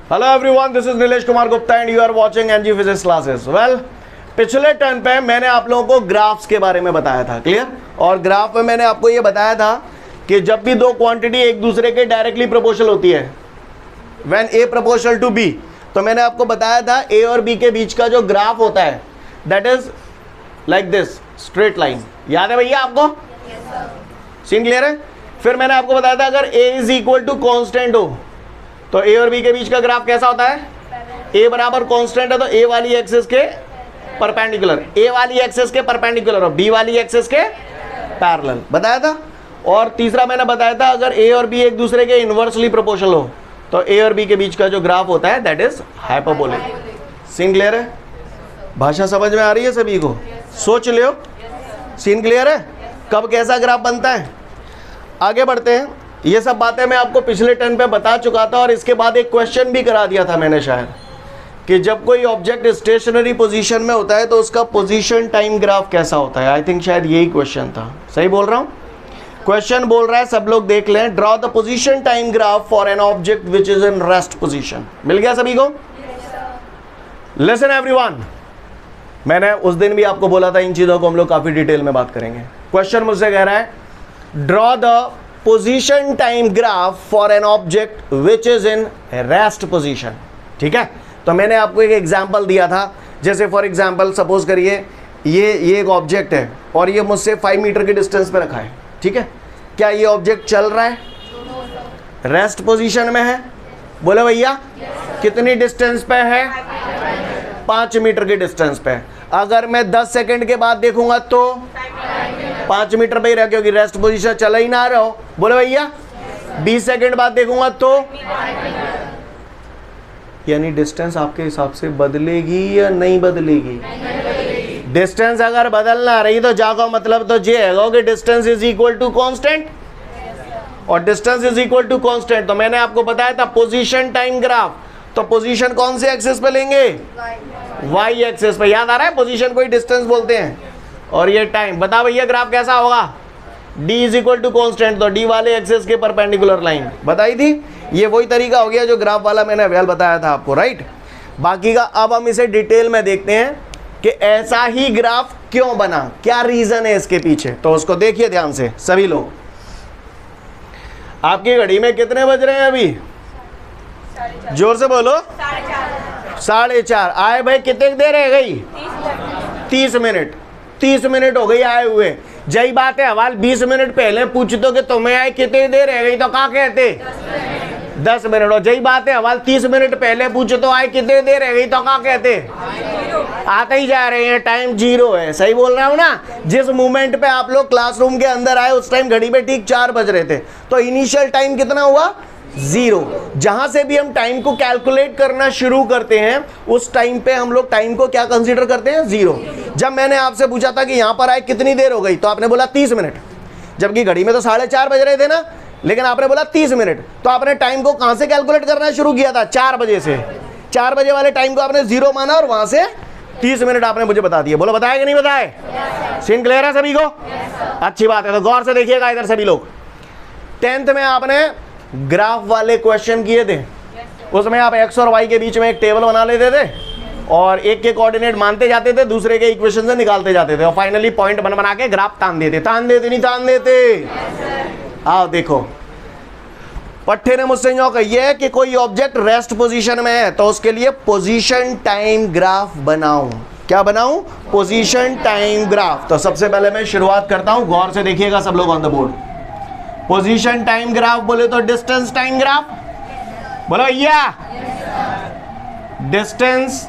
Hello everyone, this is Nilesh Kumar Gupta and you are watching NG physics classes. Well, पिछले turn पे मैंने आप लोगों को ग्राफ्स के बारे में बताया था, क्लियर। और ग्राफ में मैंने आपको ये बताया था कि जब भी दो क्वांटिटी एक दूसरे के डायरेक्टली प्रोपोर्शनल होती है, when A proportional to B, तो मैंने आपको बताया था ए और बी के बीच का जो ग्राफ होता है that is like this, straight line. याद है भैया आपको? सीन क्लियर है? फिर मैंने आपको बताया था अगर ए इज इक्वल टू कॉन्स्टेंट हो तो ए और बी के बीच का ग्राफ कैसा होता है? ए बराबर कांस्टेंट है तो ए वाली एक्सिस के परपेंडिकुलर, ए वाली एक्सिस के परपेंडिकुलर और बी वाली एक्सिस के पैरेलल, बताया था। और तीसरा मैंने बताया था अगर ए और बी एक दूसरे के इनवर्सली प्रोपोर्शनल हो तो ए और बी के बीच का जो ग्राफ होता है that is hyperbolic. Scene clear है? भाषा समझ में आ रही है सभी को? सोच लियो। सीन क्लियर है? कब कैसा ग्राफ बनता है? आगे बढ़ते हैं। ये सब बातें मैं आपको पिछले टर्न पे बता चुका था और इसके बाद एक क्वेश्चन भी करा दिया था मैंने शायद, कि जब कोई ऑब्जेक्ट स्टेशनरी पोजीशन में होता है तो उसका पोजीशन टाइम ग्राफ कैसा होता है। आई थिंक शायद यही क्वेश्चन था, सही बोल रहा हूँ? क्वेश्चन बोल रहा है, सब लोग देख लें, draw the position time graph for an object which is in rest position. मिल गया सभी को? लिसन एवरीवन, मैंने उस दिन भी आपको बोला था इन चीजों को हम लोग काफी डिटेल में बात करेंगे। क्वेश्चन मुझसे कह रहा है draw the position time graph for an object which is in rest position. ठीक है, तो मैंने आपको एक एग्जांपल दिया था, जैसे फॉर एग्जांपल सपोज करिए ये एक ऑब्जेक्ट है और ये मुझसे 5 मीटर के डिस्टेंस पे रखा है। ठीक है, क्या ये ऑब्जेक्ट चल रहा है? रेस्ट पोजीशन में है? बोले भैया कितनी डिस्टेंस पे है? 5 मीटर के डिस्टेंस पे। अगर मैं 10 सेकंड के बाद देखूंगा तो 5 मीटर पे ही रह, क्योंकि रेस्ट पोजीशन चला ही ना रहो। बोले भैया 20 सेकंड बाद देखूंगा तो, यानी डिस्टेंस आपके हिसाब से बदलेगी या नहीं बदलेगी? डिस्टेंस अगर बदलना रही तो जागो, मतलब तो ये है कि distance is equal to constant, और distance is equal to constant तो मैंने आपको बताया था पोजीशन टाइम ग्राफ, तो पोजीशन कौन से एक्सिस पे लेंगे? वाई एक्सिस पे। याद आ रहा है? पोजीशन को ही डिस्टेंस बोलते हैं और ये टाइम। बता भैया ग्राफ कैसा होगा? d is equal to constant, तो d वाले एक्सिस के परपेंडिकुलर लाइन बताई थी। ये वही तरीका हो गया जो ग्राफ वाला मैंने वेल बताया था आपको, राइट। बाकी का अब हम इसे डिटेल में देखते हैं कि ऐसा ही ग्राफ क्यों बना, क्या रीजन है इसके पीछे, तो उसको देखिए ध्यान से सभी लोग। आपकी घड़ी में कितने बज रहे हैं अभी? जोर से बोलो। 4:30। आए भाई कितनी देर रह गई? 30 मिनट। 30 मिनट हो गई आए हुए। जही बात है, हवाल 20 मिनट पहले पूछ दो कि तुम्हें आए कितनी देर रह गई तो क्या कहते? 10 मिनट। और जही बात है, हवाल 30 मिनट पहले पूछो तो आए कितनी देर रह गई तो क्या कहते? आते ही जा रहे हैं, टाइम 0 है। सही बोल रहा हूँ ना? जिस मोमेंट पे आप लोग क्लासरूम के अंदर आए उस टाइम घड़ी पे ठीक 4 बज रहे थे, तो इनिशियल टाइम कितना हुआ? 0। जहां से भी हम टाइम को कैलकुलेट करना शुरू करते हैं उस टाइम पे हम लोग टाइम को क्या कंसीडर करते हैं? 0। जब मैंने आपसे पूछा था कि यहां पर आए कितनी देर हो गई तो आपने बोला 30 मिनट, जबकि घड़ी में तो 4:30 बज रहे थे ना, लेकिन आपने बोला 30 मिनट। तो आपने टाइम को कहां से कैलकुलेट करना शुरू किया था? 4 बजे से। 4 बजे वाले टाइम को आपने 0 माना और वहां से 30 मिनट आपने मुझे बता दिए। बोलो बताए कि नहीं बताए? सीन क्लियर है सभी को? अच्छी बात है, तो गौर से देखिएगा इधर सभी लोग। 10th में आपने ग्राफ वाले क्वेश्चन किए थे, उसमें आप एक्स और वाई के बीच में एक टेबल बना लेते थे और एक के कोऑर्डिनेट मानते जाते थे, दूसरे के इक्वेशन से निकालते जाते थे और फाइनली पॉइंट बना के ग्राफ तान देते नहीं तान देते? आओ देखो, पट्टे ने मुझसे जो कही है कि कोई ऑब्जेक्ट रेस्ट पोजीशन में है तो उसके लिए पोजीशन टाइम ग्राफ बनाऊं। क्या बनाऊं? Position time graph. तो सबसे पहले मैं शुरुआत करता हूं, गौर से देखिएगा सब लोग on the board. Position time graph बोले तो डिस्टेंस टाइम ग्राफ। बोलो भैया डिस्टेंस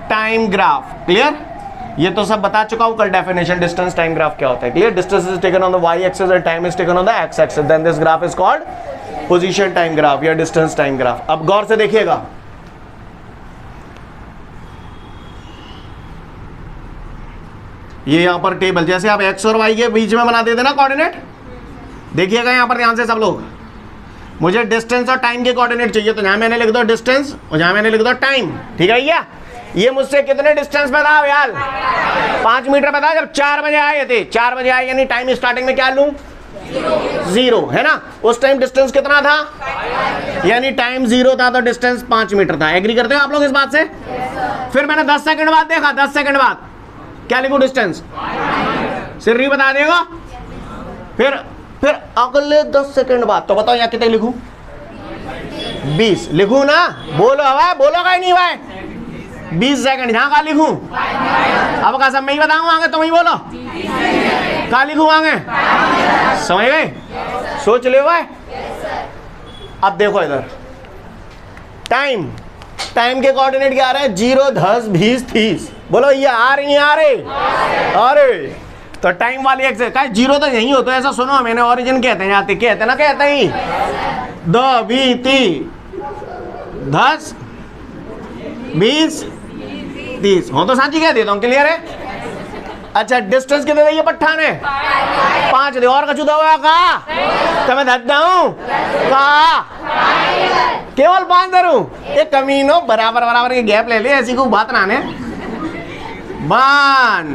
टाइम ग्राफ। क्लियर? ये तो सब बता चुका हूं कल डेफिनेशन, डिस्टेंस टाइम ग्राफ क्या होता है। Clear? Distance is taken on the Y axis and time is taken on the X axis, then this graph is called position time graph या डिस्टेंस टाइम ग्राफ। अब गौर से देखिएगा, ये यहां पर टेबल जैसे आप एक्स और वाई के बीच में बना देते ना कोऑर्डिनेट, देखिएगा यहां पर ध्यान से सब लोग। मुझे डिस्टेंस और टाइम के कोऑर्डिनेट चाहिए तो यहां मैंने लिख दो डिस्टेंस और यहां मैंने लिख दो टाइम। ठीक है भैया? ये मुझसे कितने डिस्टेंस पे था यार? 5 मीटर पे था जब 4 बजे आए थे। 4 बजे आए यानी टाइम स्टार्टिंग में क्या लूं? 0 है ना। उस टाइम डिस्टेंस कितना था, यानी टाइम 0 था तो डिस्टेंस 5 मीटर था। एग्री करते हो आप लोग इस बात से? फिर मैंने 10 सेकंड बाद देखा, 10 सेकंड बाद क्या लिखूं डिस्टेंस, सिर्री बता देगा। फिर अगले 10 सेकंड बाद तो बताओ यहाँ कितने लिखूं, 20 लिखूं ना। बोलो भाई, बोलोगा ही नहीं भाई। 20 सेकंड यहाँ का लिखूं, अब का सब मैं ही बताऊंगा, आगे तुम ही बोलो का लिखूं आगे, समझ गए? सोच ले भाई। अब देखो इधर टाइम के कोऑर्डिनेट क्या आ रहे हैं, 0, 10, 20, 30। बोलो ये आ रही नहीं आ रहे? अरे तो टाइम वाली एक से 0 तो यही हो, तो ऐसा सुनो, मैंने ओरिजिन कहते हैं, जाते कहते ना, कहते ही 2, 20, 30, 10, 20, 30 हो तो सांची कह देता हूँ, क्लियर है? अच्छा डिस्टेंस कितने देंगे पट्ठा ने, 5 दे और कछु दो का तो मैं धरता हूँ का केवल 5 धरूं। एक कमीनो बराबर बराबर के गैप ले ले, ऐसी कोई बात ना ने। 1,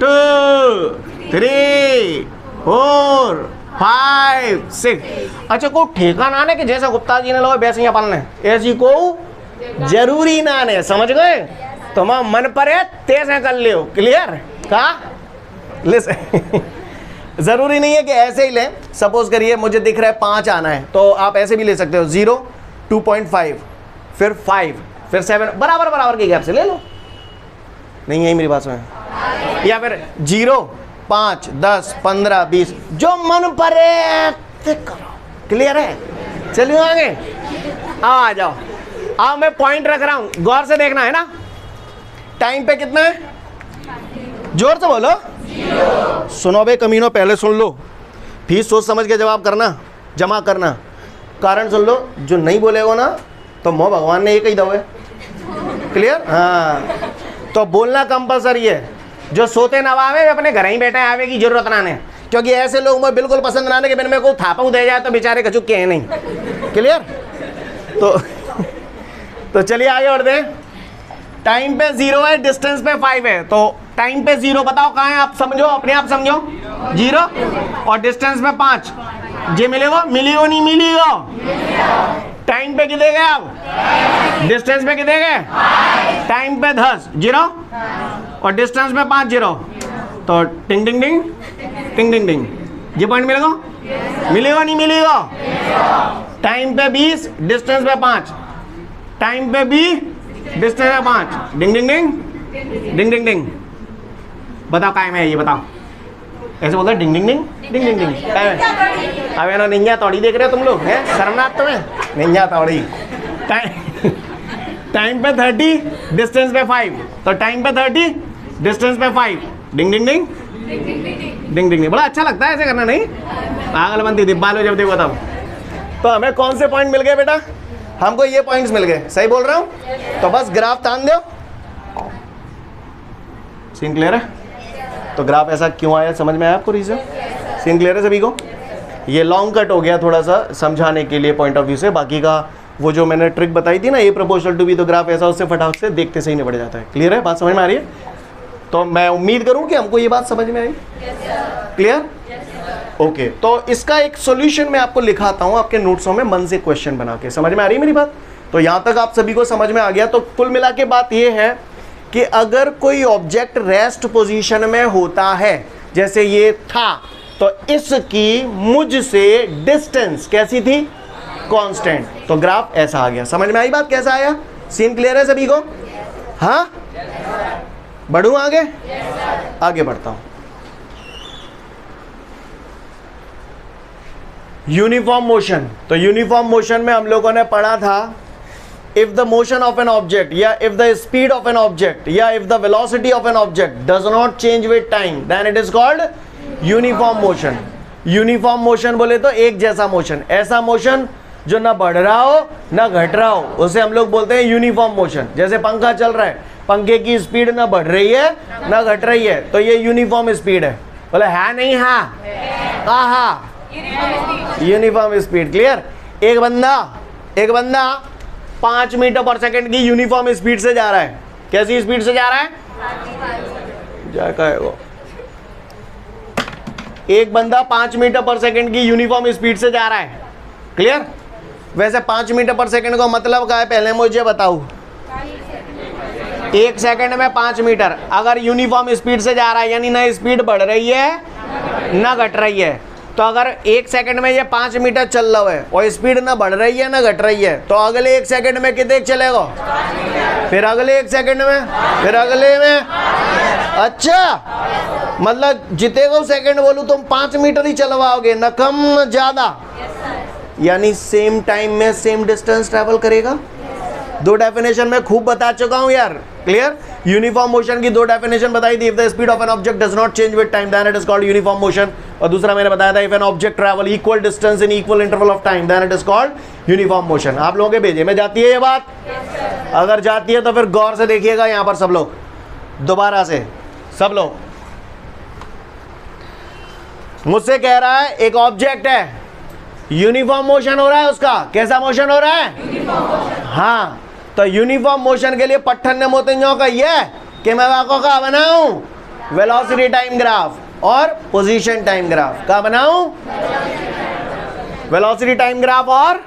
2, 3, 4, 5, 6। अच्छा को ठेका ना ने कि जैसा गुप्ता जी ने लो वैसे ही अपन ने, ऐसी को जरूरी ना ने, समझ गए? तुम मन पर है तेज कर लियो, क्लियर का? जरूरी नहीं है कि ऐसे ही ले। सपोज करिए मुझे दिख रहा है 5 आना है, तो आप ऐसे भी ले सकते हो, 0, 2.5, फिर 5, फिर 7, बराबर बराबर के गैप से ले लो। नहीं है मेरी बात में? या फिर 0, 5, 10, 15, 20, जो मन पड़े करो, क्लियर है? चलिए आगे आ जाओ। अब मैं पॉइंट रख रहा हूं, गौर से देखना है ना। टाइम पे कितना है, जोर से बोलो। सुनो बे कमीनो, पहले सुन लो, फिर सोच समझ के जवाब करना, जमा करना। कारण सुन लो, जो नहीं बोलेगा ना तो मोह भगवान ने ये कही दो है, क्लियर? हाँ तो बोलना कंपलसरी है। जो सोते ना आवे अपने घर ही बैठे आवे की जरूरत ना ने, क्योंकि ऐसे लोग मुझे बिल्कुल पसंद ना आने के मेरे को थापा दे जाए तो बेचारे कचुक के हैं नहीं, क्लियर? तो चलिए आगे बढ़ते हैं। टाइम पे 0 है, डिस्टेंस पे 5 है, तो टाइम पे 0 बताओ कहाँ है, आप समझो, अपने आप समझो। 0 और डिस्टेंस पे 5, ये मिलेगा नहीं मिलेगा? टाइम पे कितने गए आप, डिस्टेंस पे कितने गए? टाइम पे 10, 0 और डिस्टेंस पे 5, 0, तो टिंग टिंग टिंग टिंग टिंग टिंग, ये पॉइंट मिलेगा नहीं मिलेगा? टाइम पे 20, डिस्टेंस पे 5, टाइम पे 20, डिस्टेंस पे 5, डिंग डिंग डिंग डिंग डिंग डिंग। बताओ काय में है ये, बताओ। ऐसे बोलते डिंग डिंग डिंग डिंग डिंग डिंग। अब है ना निंजा तौड़ी देख रहे हो तुम लोग, हैं शर्मनाक तुम्हें, निंजा तौड़ी। टाइम पे 30, डिस्टेंस पे 5, तो टाइम पे 30, डिस्टेंस पे 5, डिंग डिंग डिंग डिंग डिंग। बड़ा अच्छा लगता है ऐसे करना, नहीं? पागल बनती थी बालो जब देखो तब। तो हमें कौन से पॉइंट मिल गए बेटा? हमको ये पॉइंट्स मिल गए, सही बोल रहा हूँ? तो बस ग्राफ तान दो, सीन क्लियर है? तो ग्राफ ऐसा क्यों आया समझ में आया आपको, रीजन? सीन क्लियर है सभी को? ये लॉन्ग कट हो गया थोड़ा सा समझाने के लिए पॉइंट ऑफ व्यू से, बाकी का वो जो मैंने ट्रिक बताई थी ना, ए प्रोपोर्शनल टू बी, तो ग्राफ ऐसा उससे फटाफट से देखते से ही निपट जाता है। क्लियर है, बात समझ में आ रही है? तो मैं उम्मीद करूं कि हमको ये बात समझ में आई, क्लियर? ओके तो इसका एक सॉल्यूशन मैं आपको लिखाता हूं आपके नोट्सों में, मन से क्वेश्चन बना के। समझ में आ रही है मेरी बात? तो यहां तक आप सभी को समझ में आ गया। तो कुल मिला के बात ये है कि अगर कोई ऑब्जेक्ट रेस्ट पोजीशन में होता है, जैसे ये था, तो इसकी मुझ से डिस्टेंस कैसी थी, कांस्टेंट। तो ग्राफ ऐसा आ गया। समझ में आई बात, कैसा आया? सीन क्लियर है सभी को? हाँ बढ़ूं आगे? आगे बढ़ता हूं। Uniform motion. तो यूनिफॉर्म मोशन में हम लोगों ने पढ़ा था, if the motion of an object या if the speed of an object या if the velocity of an object does not change with time then it is called uniform motion। Uniform motion बोले तो एक जैसा motion, ऐसा motion जो ना बढ़ रहा हो ना घट रहा हो, उसे हम लोग बोलते हैं यूनिफॉर्म मोशन। जैसे पंखा चल रहा है, पंखे की स्पीड ना बढ़ रही है ना घट रही है, तो ये यूनिफॉर्म स्पीड है। बोले है नहीं? हाँ हाँ यूनिफॉर्म स्पीड। क्लियर? एक बंदा 5 मीटर पर सेकंड की यूनिफॉर्म स्पीड से जा रहा है। कैसी स्पीड से जा रहा है? जाएगा वो एक बंदा 5 मीटर पर सेकंड की यूनिफॉर्म स्पीड से जा रहा है, क्लियर। वैसे 5 मीटर पर सेकंड का मतलब क्या है पहले मुझे बताओ। 1 सेकंड में 5 मीटर। अगर यूनिफॉर्म स्पीड से जा रहा है यानी ना स्पीड बढ़ रही है ना घट रही है, तो अगर 1 सेकंड में ये 5 मीटर चल रहा है और स्पीड ना बढ़ रही है ना घट रही है, तो अगले 1 सेकंड में कितने चलेगा, फिर अगले 1 सेकंड में, फिर अगले में। अच्छा, मतलब जितने को सेकंड बोलूं तुम 5 मीटर ही चलवाओगे, न कम न ज्यादा, यानी सेम टाइम में सेम डिस्टेंस ट्रेवल करेगा। 2 डेफिनेशन में खूब बता चुका हूं यार, क्लियर। यूनिफॉर्म मोशन की 2 डेफिनेशन बताई थी। If the speed of an object does not change with time then it is called uniform motion. और दूसरा मैंने बताया था if an object travel equal distance in equal interval of time then it is called uniform motion. आप लोगों के भेजे में जाती है ये बात? अगर जाती है तो फिर गौर से देखिएगा यहां पर सब लोग, दोबारा से सब लोग। मुझसे कह रहा है एक ऑब्जेक्ट है, यूनिफॉर्म मोशन हो रहा है उसका। कैसा मोशन हो रहा है? हाँ, तो यूनिफॉर्म मोशन के लिए पट्ठन ने मोतियों का ये कि मैं आपको क्या बनाऊं, वेलोसिटी टाइम ग्राफ और पोजीशन टाइम ग्राफ। क्या बनाऊं? वेलोसिटी टाइम ग्राफ और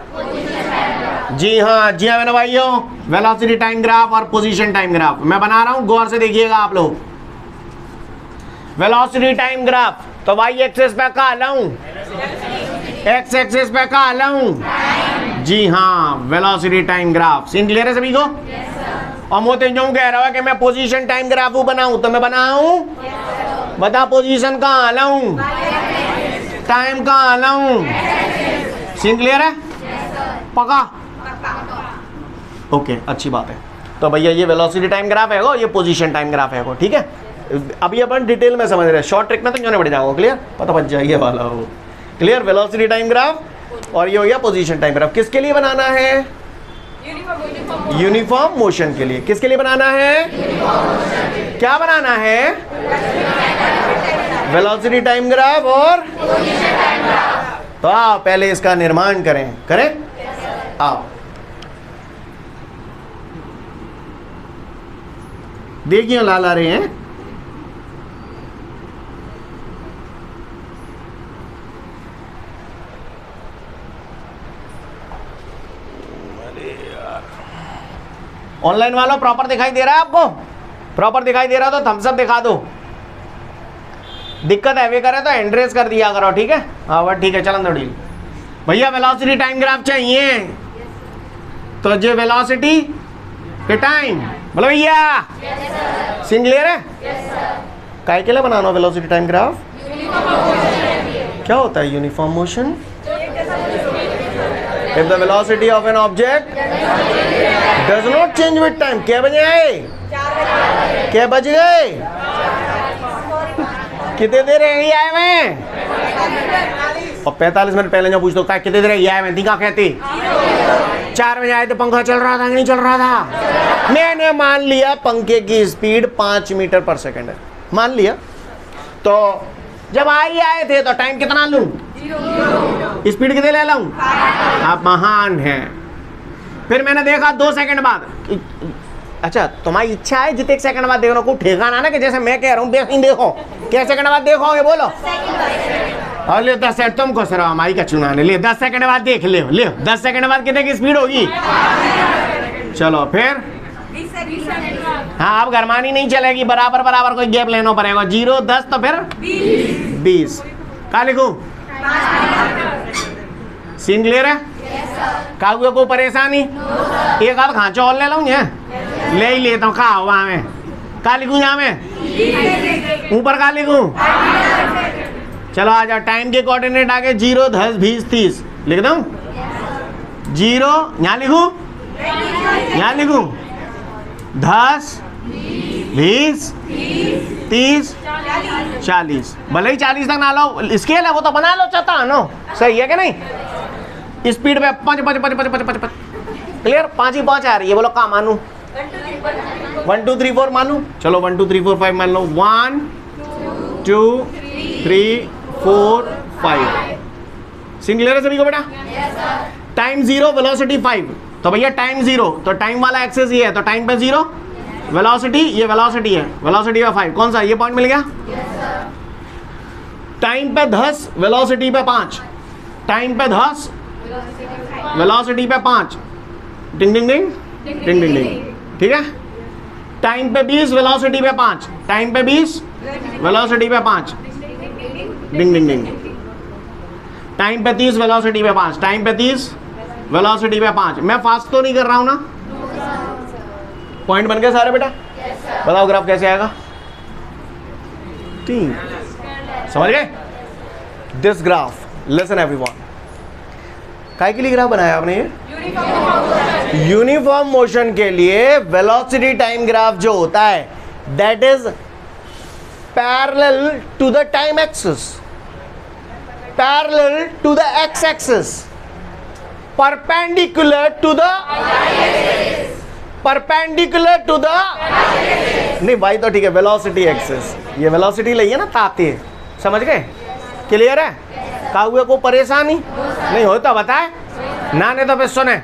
जी हाँ मेरे भाइयों, वेलोसिटी टाइम ग्राफ और पोजीशन टाइम ग्राफ मैं बना रहा हूं, गौर से देखिएगा आप लोग। वेलोसिटी टाइम ग्राफ तो वाई एक्सिस पे क्या लाऊं, एक्स एक्सिस पे क्या लाऊं, जी हाँ velocity time graph. Scene clear है सभी को? और मोते जो कह रहा है कि मैं पोजीशन टाइम ग्राफ बनाऊं, तो मैं बनाऊं, बता पोजीशन कहाँ लाऊं, टाइम कहाँ लाऊं। सीन क्लियर है? पक्का? ओके, अच्छी बात है। तो भैया ये वेलोसिटी टाइम ग्राफ है, ये पोजीशन टाइम ग्राफ है, ठीक है। अभी अपन डिटेल में समझ रहे हैं, शॉर्ट ट्रिक में तो नहीं बढ़ जाओगे, क्लियर, पता बच जाइए वाला हो, क्लियर। वेलोसिटी टाइम ग्राफ और ये हो गया पोजीशन टाइम ग्राफ। किसके लिए बनाना है? यूनिफॉर्म मोशन के लिए। किसके लिए बनाना है? क्या बनाना है? वेलोसिटी टाइम ग्राफ और तो आओ पहले इसका निर्माण करें। आओ देखिए लाल आ रहे हैं। ऑनलाइन वालों प्रॉपर दिखाई दे रहा है आपको? प्रॉपर दिखाई दे रहा तो थम्स अप दिखा दो। दिक्कत है वे करे तो एंड्रेस कर दिया करो, ठीक है। हाँ बस ठीक है, चलन दो। भैया वेलोसिटी टाइम ग्राफ चाहिए, तो जो वेलोसिटी के टाइम बोलो भैया। सीन क्लियर है? काय के लिए बनाना वेलोसिटी टाइम ग्राफ? क्या होता है uniform motion? If the velocity of an object does not change with time, क्या बज गए? क्या बज गए? कितने देर रही आए मैं? और 45 मिनट पहले जो पूछता क्या कितने देर रही आए मैं, क्या कहती? 4 बजे आए थे, पंखा चल रहा था कि नहीं चल रहा था? मैंने मान लिया पंखे की स्पीड 5 मीटर पर सेकंड है, मान लिया। तो जब आए थे तो टाइम कितना लूं? स्पीड कितने ले लाऊं? आप महान हैं। फिर मैंने देखा 2 सेकंड बाद, अच्छा तुम्हारी इच्छा है जितने सेकंड बाद देखो, कोई ठेकाना ना कि जैसे मैं कह रहा हूँ देखो क्या सेकंड बाद देखोगे, बोलो। और ले 10 सेकंड तुम खुश रहो, हमारी का चुना ले 10 सेकंड बाद देख ले 10 सेकंड बाद कितने की स्पीड होगी? चलो फिर हाँ, अब गरमानी नहीं चलेगी, बराबर कोई गैप लेना पड़ेगा। 0 10 तो फिर 20। क्या लिखूं? सीन क्लियर है? कागुए को परेशानी? एक आध खांचा और ले लूँ, ले ही लेता हूँ। कहा हुआ मैं क्या लिखूं यहाँ में? ऊपर क्या लिखूं? चलो आ जाओ, टाइम के कोऑर्डिनेट आगे 0 10 20 30 लिख दूं। 0 यहाँ लिखूं, यहाँ लिखूं 10 20 30 40, भले ही 40 तक ना लो, स्केल है वो तो बना लो चाहता है नो, सही है कि नहीं? स्पीड पे 5 क्लियर, 5 ही 5 आ रही है, बोलो कहाँ मानू? 1 2 3 4 मानू? चलो 1 2 3 4 5 मान लो। 1 2 3 4 5। सीन क्लियर है सभी को बेटा? टाइम 0 वेलोसिटी 5, तो भैया टाइम 0 तो टाइम वाला एक्सेस ये है, तो टाइम पे 0, वेलोसिटी ये वेलोसिटी है, वेलोसिटी का 5, कौन सा? ये पॉइंट मिल गया। टाइम पे 10, वेलोसिटी पे 5, टाइम पे 10, वेलोसिटी पे 5, डिंग डिंग डिंग डिंग डिंग डिंग, ठीक है। टाइम पे 20, वेलोसिटी पे 5, टाइम पे 20, वेलोसिटी पे 5, डिंग डिंग डिंग। टाइम पे 30, वेलोसिटी पे 5, टाइम पे 30, वेलोसिटी पे 5। मैं फास्ट तो नहीं कर रहा हूं ना? पॉइंट बन गए सारे बेटा? बताओ ग्राफ कैसे आएगा? 3, समझ गए? दिस ग्राफ, लिसन एवरीवन, काय के लिए ग्राफ बनाया आपने ये? यूनिफॉर्म मोशन के लिए वेलोसिटी टाइम ग्राफ जो होता है that is parallel to the time axis, parallel to the X axis, perpendicular to the नहीं भाई तो ठीक है, वेलोसिटी एक्सिस, ये वेलोसिटी लई है ना ताते, समझ गए? क्लियर है? काहुए को परेशानी नहीं होता बताए ना, नहीं तो फिर सुने।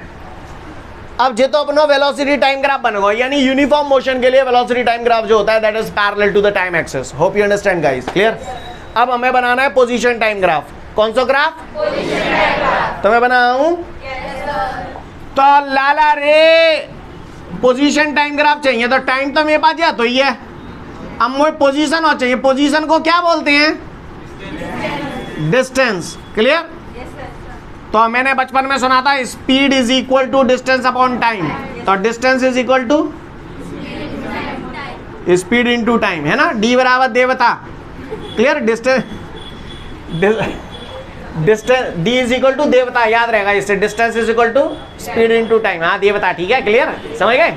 अब जे तो अपना वेलोसिटी टाइम ग्राफ बन गया, यानी यूनिफॉर्म मोशन के लिए वेलोसिटी टाइम ग्राफ जो होता है that is parallel to the time axis. Hope you understand guys, clear? अब हमें बनाना है पोजीशन टाइम ग्राफ। कौन सा ग्राफ? Position time graph. तो मैं बनाऊं तो लाला रे पोजीशन टाइम ग्राफ चाहिए, तो टाइम तो मेरे पास या तो ही है, अब मुझे पोजीशन और चाहिए। पोजीशन को क्या बोलते हैं? डिस्टेंस। क्लियर? तो मैंने बचपन में सुना था speed is equal to distance upon time, तो distance is equal to speed into time, है ना? डी बराबर देवता। Clear? Distance D is equal to देवता, याद रहेगा इससे। Distance is equal to speed into time, हाँ देवता, ठीक है? क्लियर? समझ गए?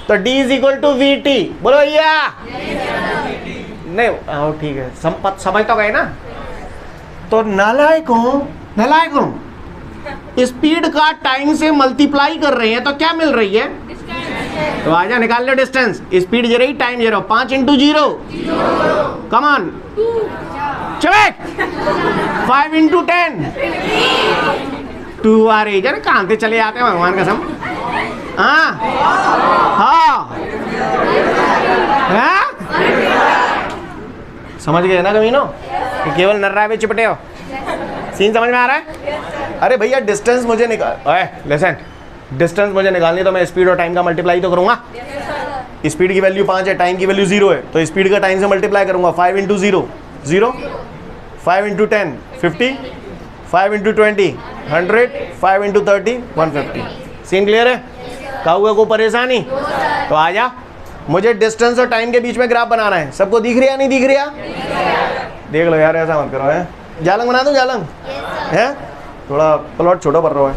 तो D is equal to V T, बोलो भैया। नहीं ठीक है, समझ तो गए ना? तो नालायकों स्पीड का टाइम से मल्टीप्लाई कर रहे हैं तो क्या मिल रही है? तो आजा निकाल लो distance. Speed 0, time 0, 5 into 0, come on, 5 into 10, 2 आ रही है ना? कहाँ से चले आते हैं भगवान कसम। हाँ समझ गए ना कमीनो? केवल नर्रा पे चिपटे हो। सीन समझ में आ रहा है? अरे भैया डिस्टेंस मुझे लिसन, डिस्टेंस मुझे निकालनी तो मैं स्पीड और टाइम का मल्टीप्लाई तो करूंगा। स्पीड की वैल्यू 5 है, टाइम की वैल्यू 0 है, तो स्पीड का टाइम से मल्टीप्लाई करूंगा। 5 into 0, 0, 5 into 10, 50, 5 into 20, 100, 5 into 30, 150। Scene clear है? काहुए को परेशानी? तो आजा, मुझे डिस्टेंस और टाइम के बीच में ग्राफ बनाना है। सबको दिख रहा नहीं दिख रहा? देख लो यार, ऐसा मत करो। है जालंग बना दो, जालंग है, थोड़ा प्लॉट छोटा पड़ रहा है।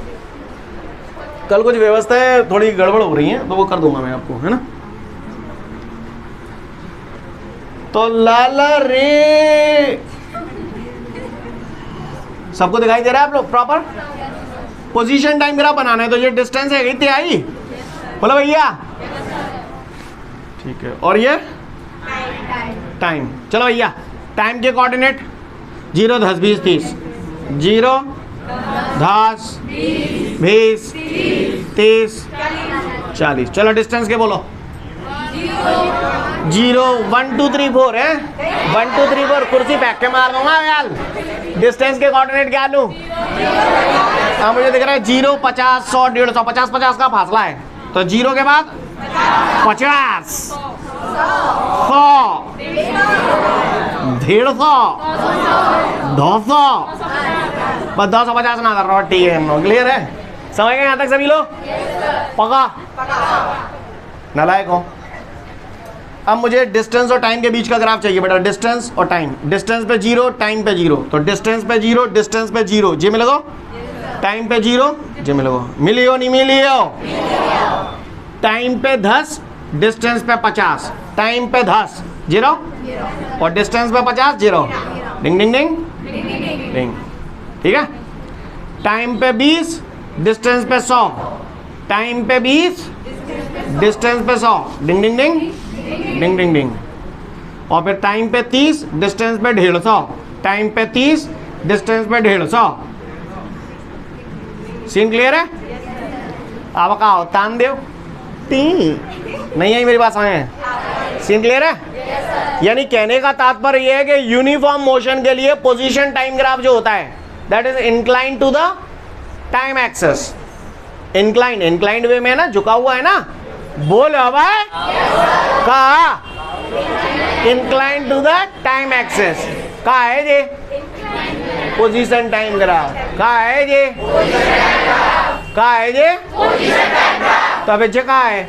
कल कुछ व्यवस्था है थोड़ी गड़बड़ हो रही है, तो वो कर दूंगा मैं आपको, है ना? तो लाला रे सबको दिखाई दे रहा है आप लोग? प्रॉपर पोजीशन टाइम ग्राफ बनाना है, तो ये डिस्टेंस है कितनी आई? बोलो भैया। ठीक है, और ये टाइम। चलो भैया, टाइम के कोऑर्डिनेट 0, 10, 20, 30, 0, 10, 20, 30, 40। चलो डिस्टेंस के बोलो। 0, 1, 2, 3, 4 है। 1, 2, 3, 4 कुर्सी फेंक के मार दूंगा यार। डिस्टेंस के कोऑर्डिनेट क्या लूं? हाँ मुझे दिख रहा है 0, 50, 100, 150, 50 का फासला है, तो 0 के बाद 50, 100, 150, 200, बस 250 ना कर रहा हूँ, ठीक है हम लोग। क्लियर है? समझ गए यहाँ तक सभी लोग? पका नालायक हो। अब मुझे डिस्टेंस और टाइम के बीच का ग्राफ चाहिए बेटा। डिस्टेंस और टाइम, डिस्टेंस पे 0, टाइम पे 0, तो डिस्टेंस पे 0, डिस्टेंस पे 0, जी मिलेगा? टाइम पे 0, जी मिलेगा? मिलियो नहीं मिलियो? टाइम पे 10, डिस्टेंस पे 50, टाइम पे 10, 0, और डिस्टेंस पे 50, 0, डिंग डिंग डिंग डिंग, ठीक है? टाइम पे 20, डिस्टेंस पे 100, टाइम पे 20, डिस्टेंस पे 100, डिंग डिंग डिंग डिंग डिंग डिंग, और फिर टाइम पे 30, डिस्टेंस पे 150, टाइम पे 30, डिस्टेंस पे 150। सीन क्लियर है? अब कहा तान देव नहीं आई मेरी बात समझ में? सीन क्लियर है? यानी कहने का तात्पर्य यह है कि यूनिफॉर्म मोशन के लिए पोजीशन टाइम ग्राफ जो होता है that is incline to the time axis. Inclined way में ना, झुका हुआ है ना, बोलो भाई कहा incline to the time axis. कहा है जी पोजीशन टाइम ग्राफ। कहा है जी कहा है जी तो अब कहा है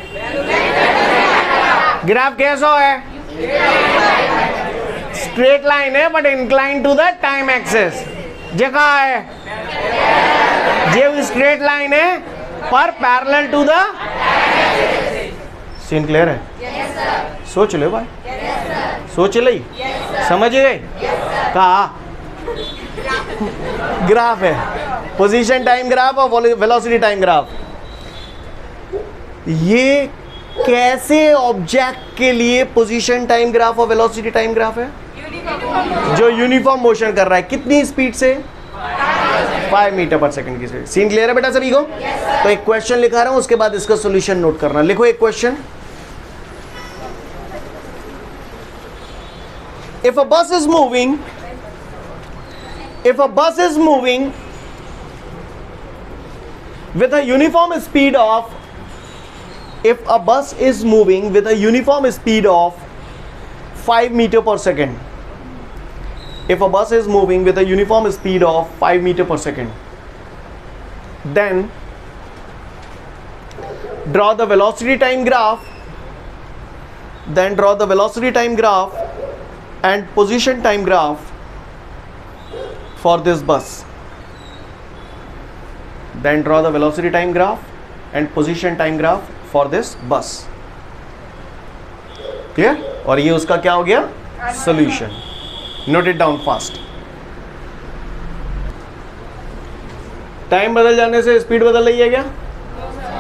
ग्राफ कैसा है? स्ट्रेट लाइन है but incline to the time axis. जे कहा है जे स्ट्रेट लाइन है पर parallel to the scene. Clear है? सोच लो भाई, सोच ली, समझ गए? कहा ग्राफ है पोजीशन टाइम ग्राफ और वेलोसिटी टाइम ग्राफ। ये कैसे ऑब्जेक्ट के लिए पोजीशन टाइम ग्राफ और वेलोसिटी टाइम ग्राफ है? जो यूनिफॉर्म मोशन कर रहा है कितनी स्पीड से? 5 मीटर पर सेकंड की स्पीड। सीन क्लियर है बेटा सभी को? तो एक क्वेश्चन लिखा रहा हूं, उसके बाद इसका सॉल्यूशन नोट करना। लिखो एक question. If a bus is moving with a uniform speed of 5 meter per second, if a bus is moving with a uniform speed of 5 meter per second, then draw the velocity time graph and position time graph for this bus. Then draw the velocity time graph and position time graph for this bus. Clear? और ये उसका क्या हो गया? Solution. Note it down fast. Time बदल जाने से speed बदल रही है क्या?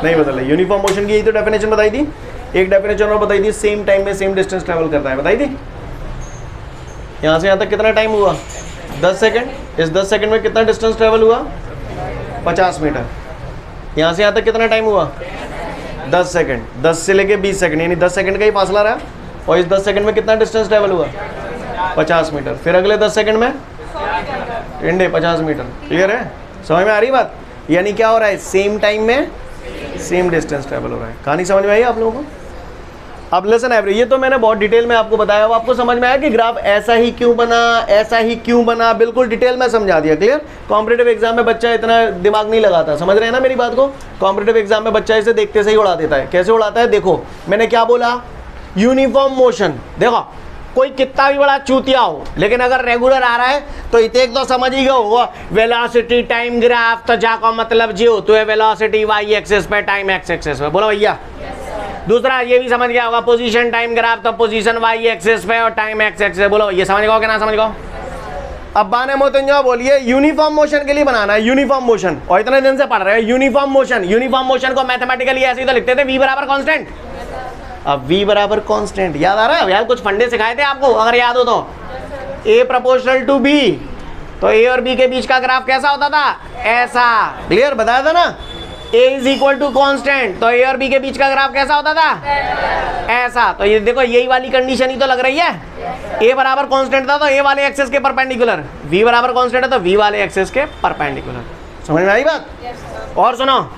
नहीं बदल रही। यूनिफॉर्म मोशन की यही तो डेफिनेशन बताई थी। एक डेफिनेशन और बताई थी, सेम टाइम में सेम डिस्टेंस ट्रेवल करता है, बताई थी। यहाँ से यहाँ तक कितना टाइम हुआ? 10 सेकंड। इस 10 सेकंड में कितना डिस्टेंस ट्रेवल हुआ? 50 मीटर। यहाँ से यहाँ तक कितना टाइम हुआ? 10 सेकंड। 10 से लेके 20 सेकंड, यानी 10 सेकंड का ही फासला रहा। और इस 10 सेकंड में कितना डिस्टेंस ट्रेवल हुआ? 50 मीटर। फिर अगले 10 सेकंड में 50 मीटर। क्लियर है? समझ में आ रही बात? यानी क्या हो रहा है? सेम टाइम में सेम डिस्टेंस ट्रेवल हो रहा है। कहानी समझ में आई आप लोगों को? अब लेसन एवरेज, ये तो मैंने बहुत डिटेल में आपको बताया। अब आपको समझ में आया कि ग्राफ ऐसा ही क्यों बना, बिल्कुल डिटेल में समझा दिया। क्लियर? कॉम्पिटिटिव एग्जाम में बच्चा इतना दिमाग नहीं लगाता, समझ रहे हैं ना मेरी बात को? कॉम्पिटिटिव एग्जाम में बच्चा इसे देखते से ही उड़ा देता है। कैसे उड़ाता है? देखो मैंने क्या बोला, यूनिफॉर्म मोशन। देखो कोई कितना भी बड़ा चूतिया हो, लेकिन अगर रेगुलर आ रहा है तो इतने तो समझ ही गए होगा। वेलोसिटी टाइम ग्राफ तो जाको मतलब जी हो तो है वेलोसिटी वाई एक्सिस पे, टाइम एक्स एक्सिस पे। बोलो भैया। दूसरा ये भी समझ गया होगा, पोजीशन टाइम ग्राफ तो पोजीशन वाई एक्सिस पे और टाइम एक्स एक्सिस। बोलो ये समझ गए कि ना समझ गए? अब बाने मोतंजो बोलिए, यूनिफॉर्म मोशन के लिए बनाना है यूनिफॉर्म मोशन, और इतने दिन से पढ़ रहे हैं यूनिफॉर्म मोशन को मैथमेटिकली ऐसे ही तो लिखते थे, v बराबर कांस्टेंट। अब v बराबर कांस्टेंट याद आ रहा है? यार कुछ फंडे सिखाए थे आपको, अगर याद हो तो। a प्रोपोर्शनल टू b, तो a और b के बीच का ग्राफ कैसा होता था? ऐसा। क्लियर? बताया था ना? a is equal to constant, तो a और b के बीच का ग्राफ कैसा होता था? ऐसा। तो ये देखो यही वाली कंडीशन ही तो लग रही है। a बराबर कांस्टेंट था तो a वाले एक्सिस के परपेंडिकुलर, v बराबर कांस्टेंट है तो v वाले एक्सिस के परपेंडिकुलर। समझ में आई बात? और सुनो,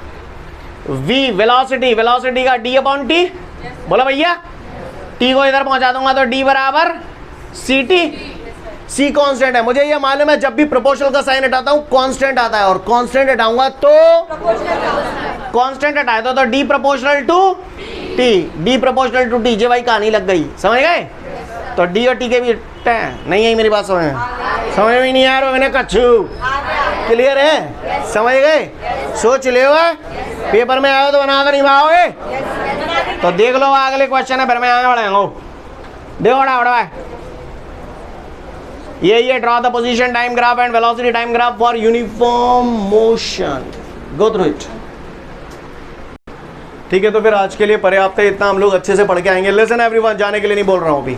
v वेलोसिटी का d अपॉन t। बोलो भैया, t को इधर पहुंचा दूंगा तो d बराबर ct। c कांस्टेंट है, मुझे ये मालूम है जब भी प्रोपोर्शनल का साइन हटाता हूं कांस्टेंट आता है, और कांस्टेंट हटाऊंगा तो कांस्टेंट हटाए तो d proportional to t, d proportional to t। जे भाई कहानी लग गई, समझ गए? तो d और t के भी नहीं है मेरी बात। समझ में नहीं आ रहा मैंने कच्छू। क्लियर है? समझ गए? सोच ले, पेपर में आयो तो बना कर नहीं पाओगे तो देख लो अगले क्वेश्चन है, फिर मैं आगे बढ़ाऊंगा। देखो बड़ा ये draw the position time graph and velocity time graph for uniform motion. Go through it. ठीक है, तो फिर आज के लिए पर्याप्त है, इतना हम लोग अच्छे से पढ़ के आएंगे। लिसन एवरीवन, जाने के लिए नहीं बोल रहा हूं अभी।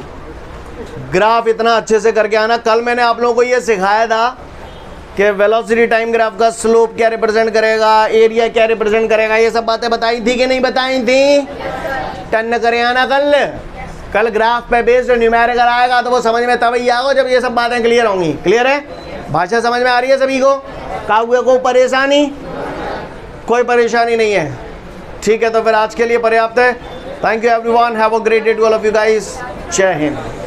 ग्राफ इतना अच्छे से करके आना। कल मैंने आप लोगों को ये सिखाया था कि वेलोसिटी टाइम ग्राफ का स्लोप क्या रिप्रेजेंट करेगा, एरिया क्या रिप्रेजेंट करेगा, ये सब बातें बताई थी कि नहीं बताई थी? टन करे आना कल। कल ग्राफ पे बेस्ड न्यूमेरिकल आएगा तो वो समझ में तभी आएगा जब ये सब बातें क्लियर होंगी। क्लियर है? भाषा समझ में आ रही है सभी को? काहुए को परेशानी? कोई परेशानी नहीं है। ठीक है, तो फिर आज के लिए पर्याप्त है। Thank you everyone, have a great day to all of you guys. जय हिंद।